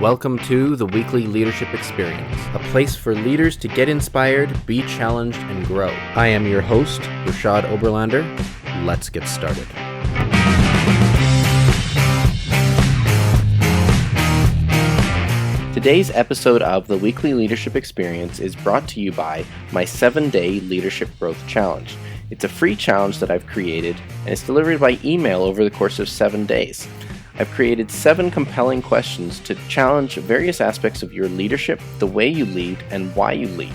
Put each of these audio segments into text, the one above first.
Welcome to the Weekly Leadership Experience, a place for leaders to get inspired, be challenged, and grow. I am your host, Reshad Oberlander. Let's get started. Today's episode of the Weekly Leadership Experience is brought to you by my 7-day Leadership Growth Challenge. It's a free challenge that I've created, and it's delivered by email over the course of 7 days. I've created 7 compelling questions to challenge various aspects of your leadership, the way you lead, and why you lead.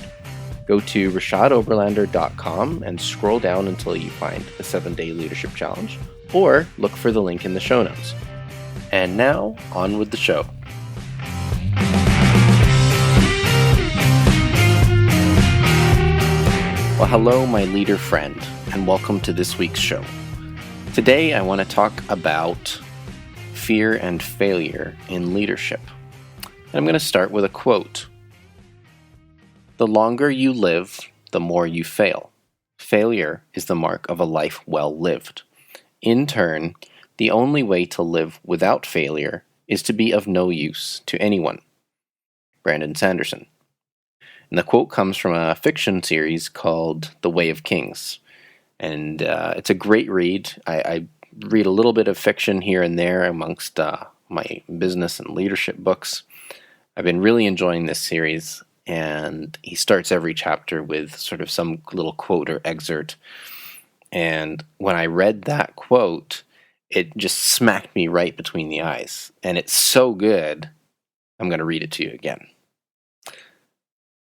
Go to ReshadOberlander.com and scroll down until you find the 7-day Leadership Challenge, or look for the link in the show notes. And now, on with the show. Well, hello, my leader friend, and welcome to this week's show. Today, I want to talk about fear and failure in leadership. And I'm going to start with a quote. "The longer you live, the more you fail. Failure is the mark of a life well lived. In turn, the only way to live without failure is to be of no use to anyone." Sanderson. And the quote comes from a fiction series called The Way of Kings. And it's a great read. I read a little bit of fiction here and there amongst my business and leadership books. I've been really enjoying this series, and he starts every chapter with sort of some little quote or excerpt. And when I read that quote, it just smacked me right between the eyes. And it's so good, I'm going to read it to you again.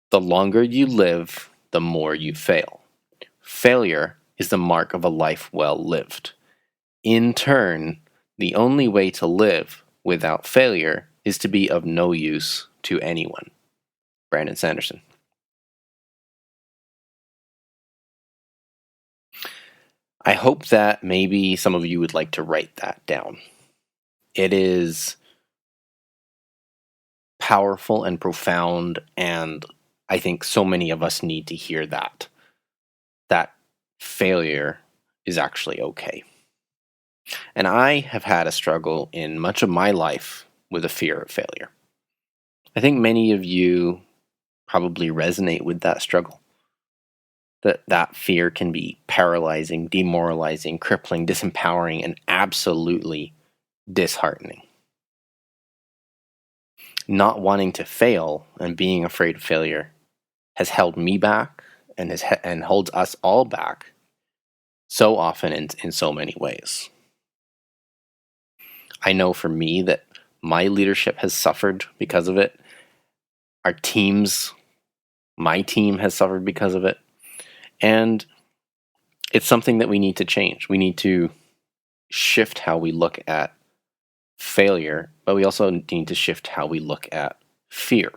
"The longer you live, the more you fail. Failure is the mark of a life well lived. In turn, the only way to live without failure is to be of no use to anyone." Sanderson. I hope that maybe some of you would like to write that down. It is powerful and profound, and I think so many of us need to hear that failure is actually okay. And I have had a struggle in much of my life with a fear of failure. I think many of you probably resonate with that struggle. That fear can be paralyzing, demoralizing, crippling, disempowering, and absolutely disheartening. Not wanting to fail and being afraid of failure has held me back and holds us all back so often in so many ways. I know for me that my leadership has suffered because of it. My team has suffered because of it. And it's something that we need to change. We need to shift how we look at failure, but we also need to shift how we look at fear.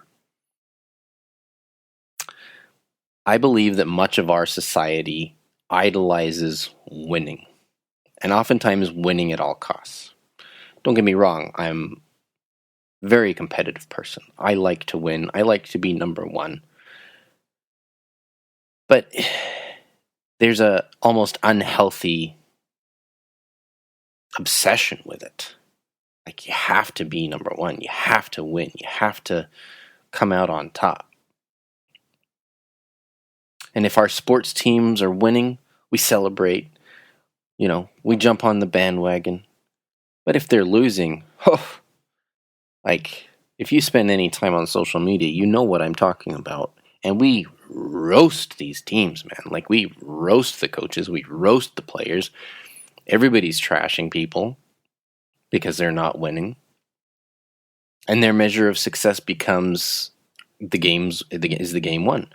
I believe that much of our society idolizes winning, and oftentimes winning at all costs. Don't get me wrong, I'm a very competitive person. I like to win. I like to be number one. But there's a almost unhealthy obsession with it. Like, you have to be number one. You have to win. You have to come out on top. And if our sports teams are winning, we celebrate. We jump on the bandwagon. But if they're losing, if you spend any time on social media, you know what I'm talking about. And we roast these teams, man. We roast the coaches, we roast the players. Everybody's trashing people because they're not winning. And their measure of success becomes is the game won?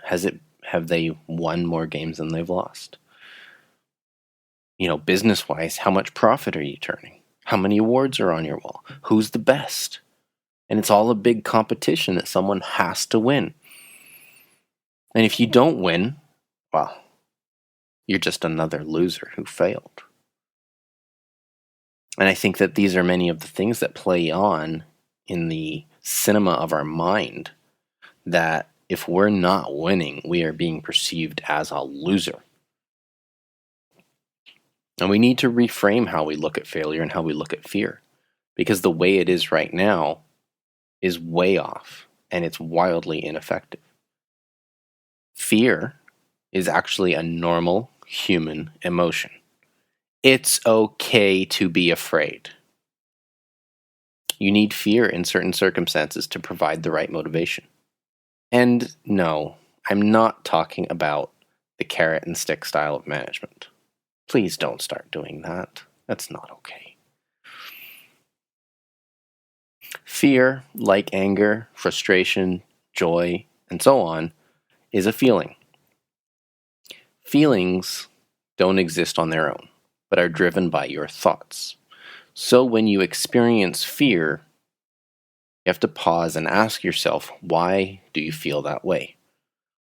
Have they won more games than they've lost? Business-wise, how much profit are you turning? How many awards are on your wall? Who's the best? And it's all a big competition that someone has to win. And if you don't win, well, you're just another loser who failed. And I think that these are many of the things that play on in the cinema of our mind, that if we're not winning, we are being perceived as a loser. And we need to reframe how we look at failure and how we look at fear. Because the way it is right now, is way off and it's wildly ineffective. Fear is actually a normal human emotion. It's okay to be afraid. You need fear in certain circumstances to provide the right motivation. And no, I'm not talking about the carrot and stick style of management. Please don't start doing that. That's not okay. Fear, like anger, frustration, joy, and so on, is a feeling. Feelings don't exist on their own, but are driven by your thoughts. So when you experience fear, you have to pause and ask yourself, why do you feel that way?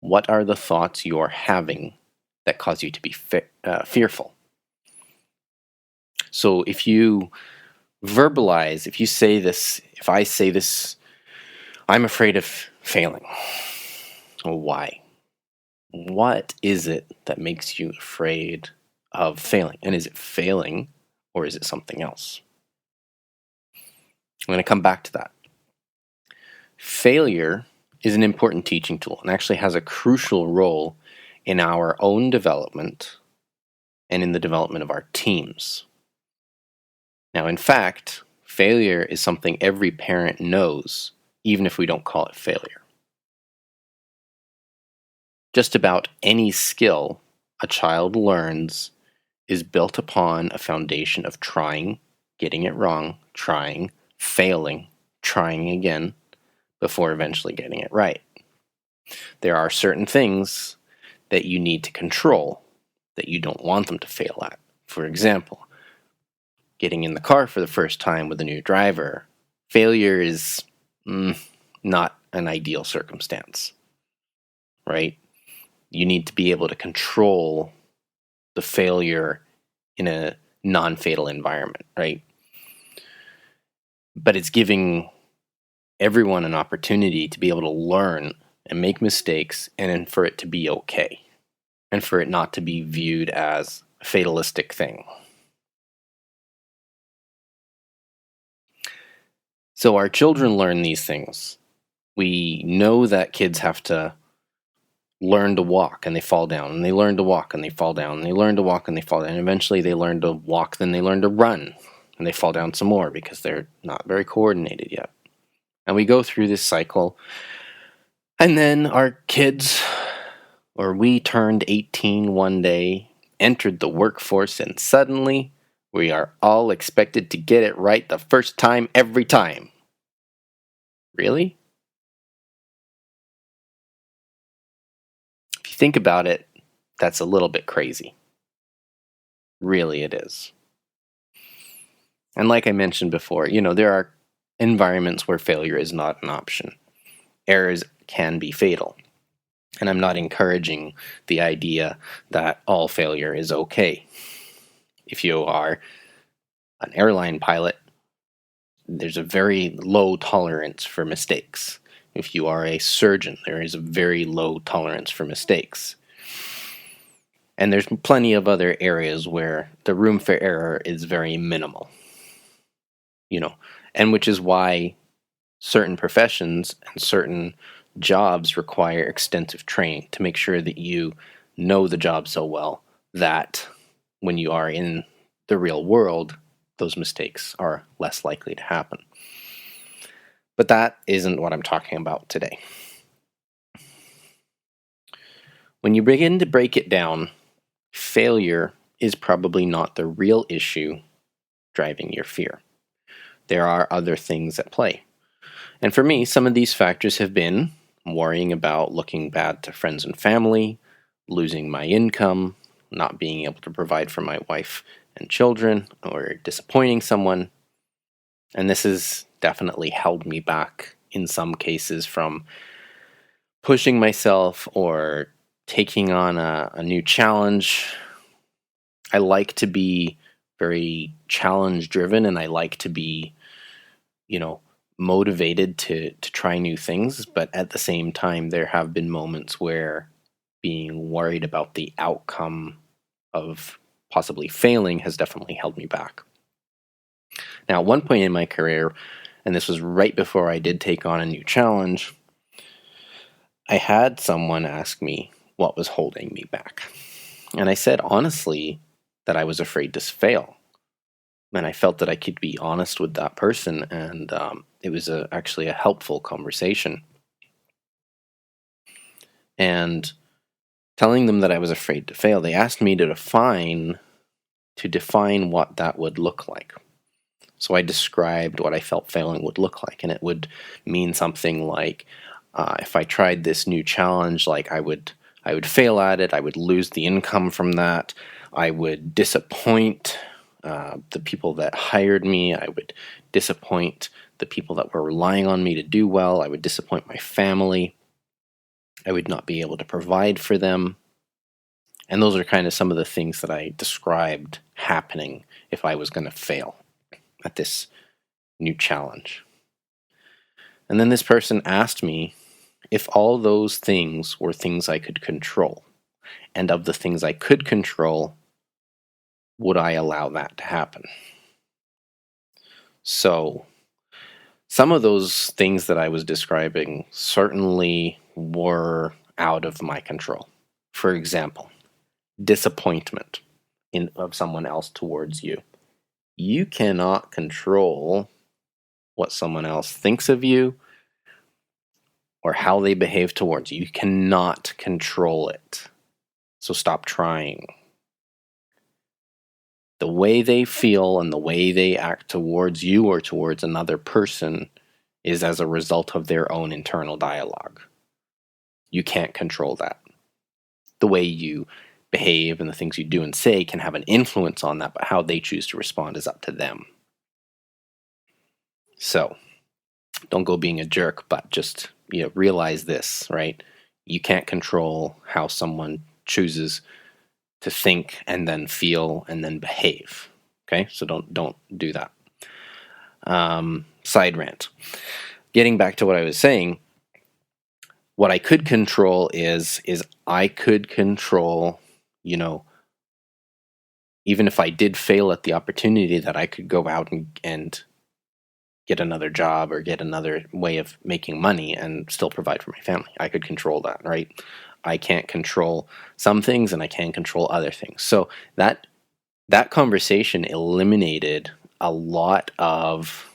What are the thoughts you're having that cause you to be fearful? So if you verbalize, if you say this, if I say this, I'm afraid of failing. Why? What is it that makes you afraid of failing? And is it failing or is it something else? I'm going to come back to that. Failure is an important teaching tool and actually has a crucial role in our own development and in the development of our teams. Now, in fact, failure is something every parent knows, even if we don't call it failure. Just about any skill a child learns is built upon a foundation of trying, getting it wrong, trying, failing, trying again, before eventually getting it right. There are certain things that you need to control that you don't want them to fail at. For example, getting in the car for the first time with a new driver. Failure is not an ideal circumstance, right? You need to be able to control the failure in a non-fatal environment, right? But it's giving everyone an opportunity to be able to learn and make mistakes and for it to be okay and for it not to be viewed as a fatalistic thing. So our children learn these things. We know that kids have to learn to walk and they fall down, and they learn to walk and they fall down, and they learn to walk and they fall down, and eventually they learn to walk, then they learn to run, and they fall down some more because they're not very coordinated yet. And we go through this cycle, and then our kids, or we turned 18 one day, entered the workforce, and suddenly we are all expected to get it right the first time every time. Really? If you think about it, that's a little bit crazy. Really, it is. And like I mentioned before, there are environments where failure is not an option. Errors can be fatal. And I'm not encouraging the idea that all failure is okay. If you are an airline pilot, there's a very low tolerance for mistakes. If you are a surgeon, there is a very low tolerance for mistakes. And there's plenty of other areas where the room for error is very minimal. And which is why certain professions and certain jobs require extensive training to make sure that you know the job so well that when you are in the real world, those mistakes are less likely to happen. But that isn't what I'm talking about today. When you begin to break it down, failure is probably not the real issue driving your fear. There are other things at play. And for me, some of these factors have been worrying about looking bad to friends and family, losing my income, not being able to provide for my wife and children, or disappointing someone. And this has definitely held me back in some cases from pushing myself or taking on a new challenge. I like to be very challenge driven, and I like to be motivated to try new things, but at the same time there have been moments where being worried about the outcome of possibly failing has definitely held me back. Now, at one point in my career, and this was right before I did take on a new challenge, I had someone ask me what was holding me back. And I said honestly that I was afraid to fail. And I felt that I could be honest with that person, and it was actually a helpful conversation. And telling them that I was afraid to fail, they asked me to define what that would look like. So I described what I felt failing would look like, and it would mean something like, if I tried this new challenge, like I would fail at it, I would lose the income from that, I would disappoint the people that hired me, I would disappoint the people that were relying on me to do well, I would disappoint my family, I would not be able to provide for them. And those are kind of some of the things that I described happening if I was going to fail at this new challenge. And then this person asked me if all those things were things I could control. And of the things I could control, would I allow that to happen? So, some of those things that I was describing certainly were out of my control. For example, disappointment of someone else towards you. You cannot control what someone else thinks of you or how they behave towards you. You cannot control it. So stop trying. The way they feel and the way they act towards you or towards another person is as a result of their own internal dialogue. You can't control that. The way you behave and the things you do and say can have an influence on that, but how they choose to respond is up to them. So, don't go being a jerk, but just realize this, right? You can't control how someone chooses to think and then feel and then behave. Okay, so don't do that. Side rant. Getting back to what I was saying, what I could control is I could control, even if I did fail at the opportunity, that I could go out and get another job or get another way of making money and still provide for my family. I could control that, right? I can't control some things and I can control other things. So that conversation eliminated a lot of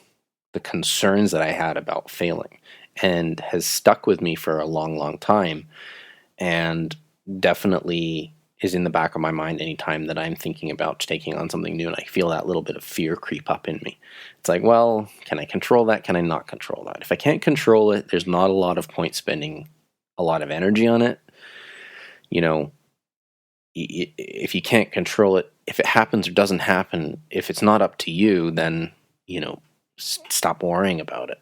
the concerns that I had about failing and has stuck with me for a long, long time, and definitely is in the back of my mind anytime that I'm thinking about taking on something new and I feel that little bit of fear creep up in me. It's like, well, can I control that? Can I not control that? If I can't control it, there's not a lot of point spending a lot of energy on it. If you can't control it, if it happens or doesn't happen, if it's not up to you, then, stop worrying about it,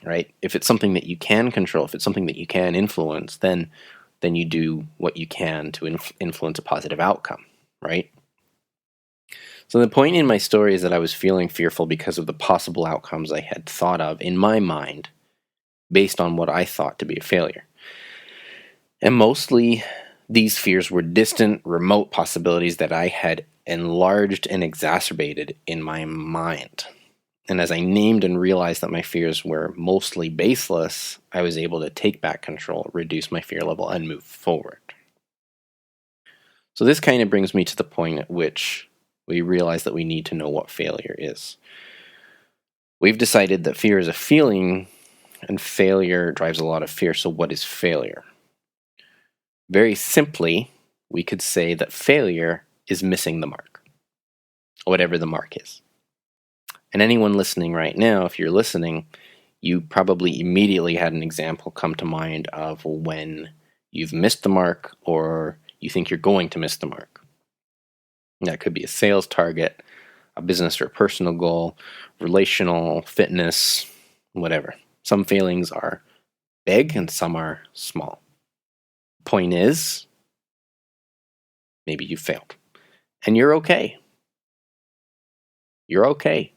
right? If it's something that you can control, if it's something that you can influence, then you do what you can to influence a positive outcome, right? So the point in my story is that I was feeling fearful because of the possible outcomes I had thought of in my mind based on what I thought to be a failure. And mostly these fears were distant, remote possibilities that I had enlarged and exacerbated in my mind. And as I named and realized that my fears were mostly baseless, I was able to take back control, reduce my fear level, and move forward. So this kind of brings me to the point at which we realize that we need to know what failure is. We've decided that fear is a feeling, and failure drives a lot of fear. So what is failure? Very simply, we could say that failure is missing the mark, whatever the mark is. And anyone listening right now, if you're listening, you probably immediately had an example come to mind of when you've missed the mark or you think you're going to miss the mark. That could be a sales target, a business or a personal goal, relational, fitness, whatever. Some failings are big and some are small. Point is, maybe you failed. And you're okay. You're okay.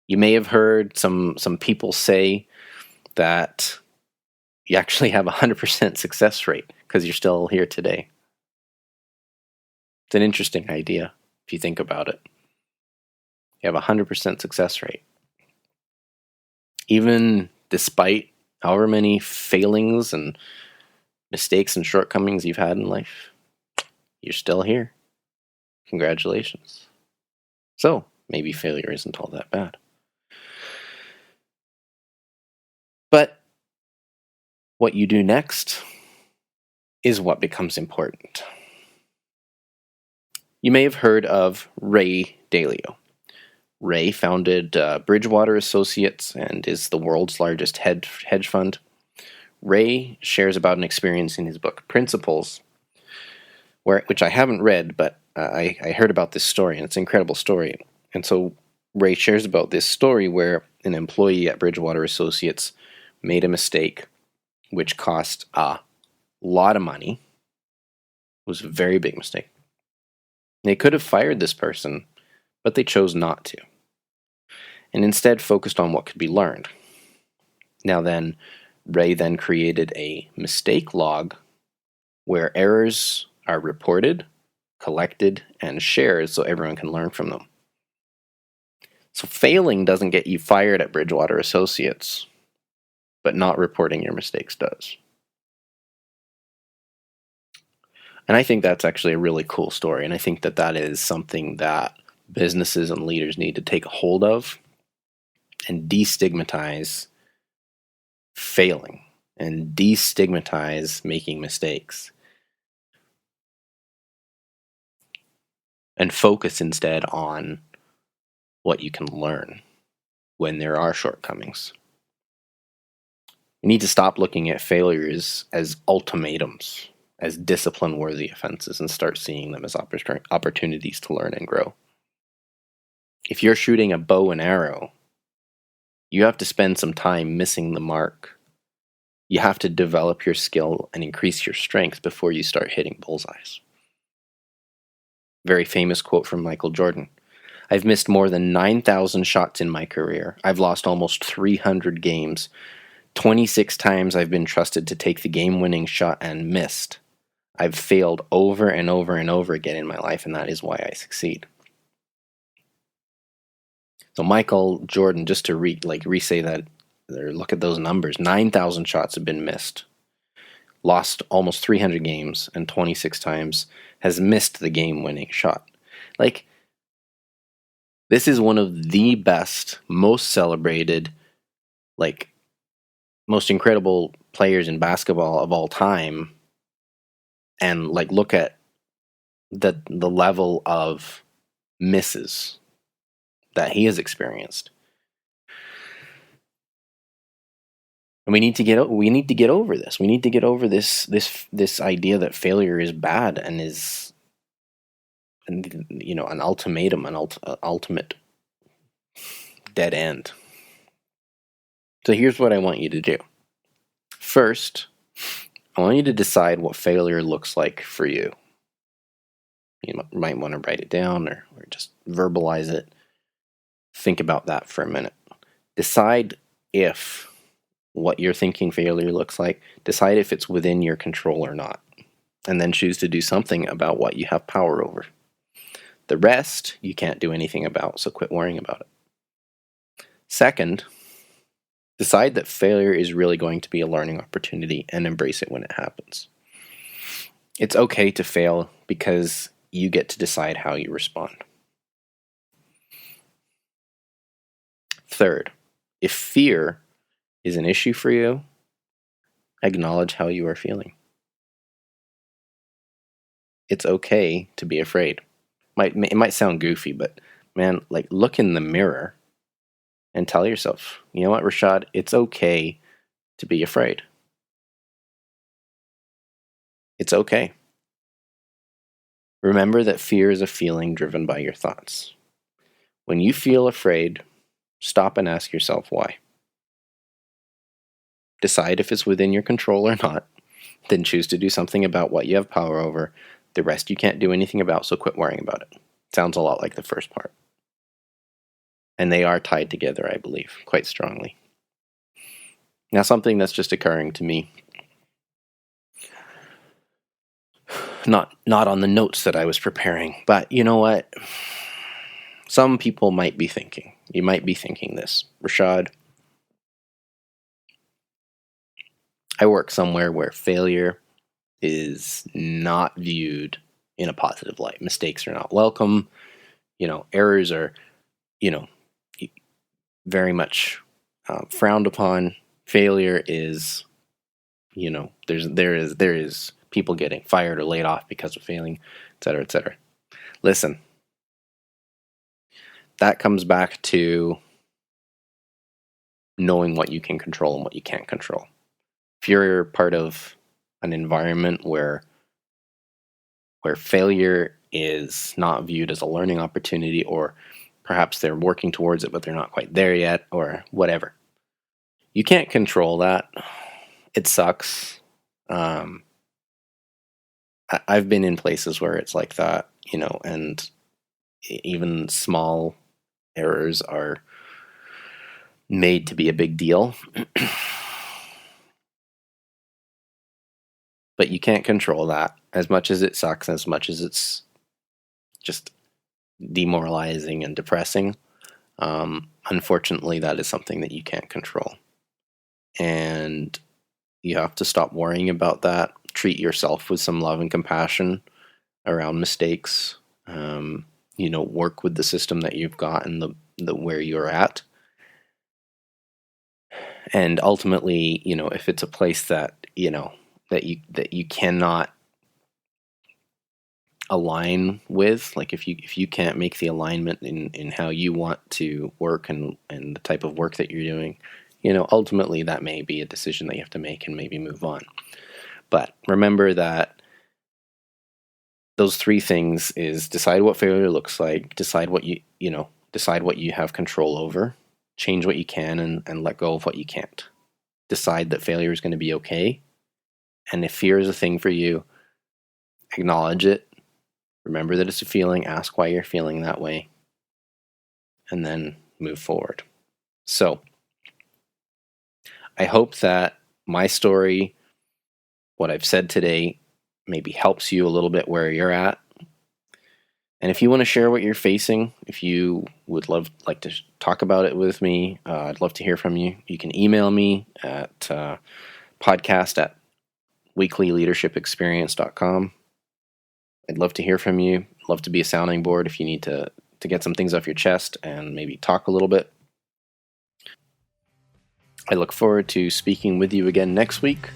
You may have heard some people say that you actually have a 100% success rate because you're still here today. It's an interesting idea if you think about it. You have a 100% success rate. Even despite however many failings and mistakes and shortcomings you've had in life, you're still here. Congratulations. So, maybe failure isn't all that bad. But what you do next is what becomes important. You may have heard of Ray Dalio. Ray founded Bridgewater Associates and is the world's largest hedge fund. Ray shares about an experience in his book Principles, which I haven't read, but I heard about this story, and it's an incredible story. And so Ray shares about this story where an employee at Bridgewater Associates made a mistake which cost a lot of money. It was a very big mistake. They could have fired this person, but they chose not to, and instead focused on what could be learned. Now then, Ray then created a mistake log where errors are reported, collected, and shared so everyone can learn from them. So failing doesn't get you fired at Bridgewater Associates, but not reporting your mistakes does. And I think that's actually a really cool story, and I think that that is something that businesses and leaders need to take hold of and destigmatize failing and destigmatize making mistakes and focus instead on what you can learn when there are shortcomings. We need to stop looking at failures as ultimatums, as discipline-worthy offenses, and start seeing them as opportunities to learn and grow. If you're shooting a bow and arrow, you have to spend some time missing the mark. You have to develop your skill and increase your strength before you start hitting bullseyes. Very famous quote from Michael Jordan. I've missed more than 9,000 shots in my career. I've lost almost 300 games. 26 times I've been trusted to take the game-winning shot and missed. I've failed over and over and over again in my life, and that is why I succeed. So Michael Jordan, just to re-say that, or look at those numbers, 9,000 shots have been missed. Lost almost 300 games, and 26 times has missed the game-winning shot. This is one of the best, most celebrated, most incredible players in basketball of all time. And look at the level of misses that he has experienced. And we need to get over this. We need to get over this idea that failure is bad and is, an ultimatum, an ultimate dead end. So here's what I want you to do. First, I want you to decide what failure looks like for you. You might want to write it down or just verbalize it. Think about that for a minute. Decide if what you're thinking failure looks like. Decide if it's within your control or not. And then choose to do something about what you have power over. The rest, you can't do anything about, so quit worrying about it. Second, decide that failure is really going to be a learning opportunity and embrace it when it happens. It's okay to fail because you get to decide how you respond. Third, if fear is an issue for you, acknowledge how you are feeling. It's okay to be afraid. It might sound goofy, but man, look in the mirror and tell yourself, you know what, Reshad, it's okay to be afraid. It's okay. Remember that fear is a feeling driven by your thoughts. When you feel afraid, stop and ask yourself why. Decide if it's within your control or not, then choose to do something about what you have power over. The rest you can't do anything about, so quit worrying about it. Sounds a lot like the first part. And they are tied together, I believe, quite strongly. Now, something that's just occurring to me, not on the notes that I was preparing, but you know what? Some people might be thinking, you might be thinking this, Reshad, I work somewhere where failure is not viewed in a positive light. Mistakes are not welcome. Errors are, very much frowned upon. Failure is, there is people getting fired or laid off because of failing, et cetera, et cetera. Listen, that comes back to knowing what you can control and what you can't control. If you're part of an environment where failure is not viewed as a learning opportunity, or perhaps they're working towards it but they're not quite there yet, or whatever, you can't control that. It sucks. I've been in places where it's like that, and even small errors are made to be a big deal. But you can't control that. As much as it sucks, as much as it's just demoralizing and depressing, unfortunately, that is something that you can't control. And you have to stop worrying about that. Treat yourself with some love and compassion around mistakes. Work with the system that you've got and the where you're at. And ultimately, if it's a place that that you cannot align with, like if you can't make the alignment in how you want to work and the type of work that you're doing, ultimately that may be a decision that you have to make and maybe move on. But remember that those three things is decide what failure looks like, decide what you have control over, change what you can, and let go of what you can't. Decide that failure is going to be okay. And if fear is a thing for you, acknowledge it. Remember that it's a feeling. Ask why you're feeling that way. And then move forward. So, I hope that my story, what I've said today, maybe helps you a little bit where you're at. And if you want to share what you're facing, if you would like to talk about it with me, I'd love to hear from you. You can email me at podcast@weeklyleadershipexperience.com. I'd love to hear from you. I'd love to be a sounding board if you need to get some things off your chest and maybe talk a little bit. I look forward to speaking with you again next week.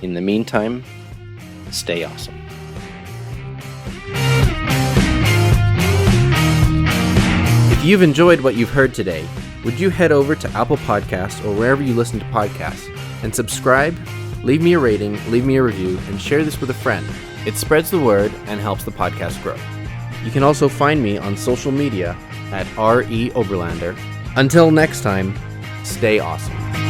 In the meantime, stay awesome. If you've enjoyed what you've heard today, would you head over to Apple Podcasts or wherever you listen to podcasts and subscribe, leave me a rating, leave me a review, and share this with a friend. It spreads the word and helps the podcast grow. You can also find me on social media at R.E. Oberlander. Until next time, stay awesome.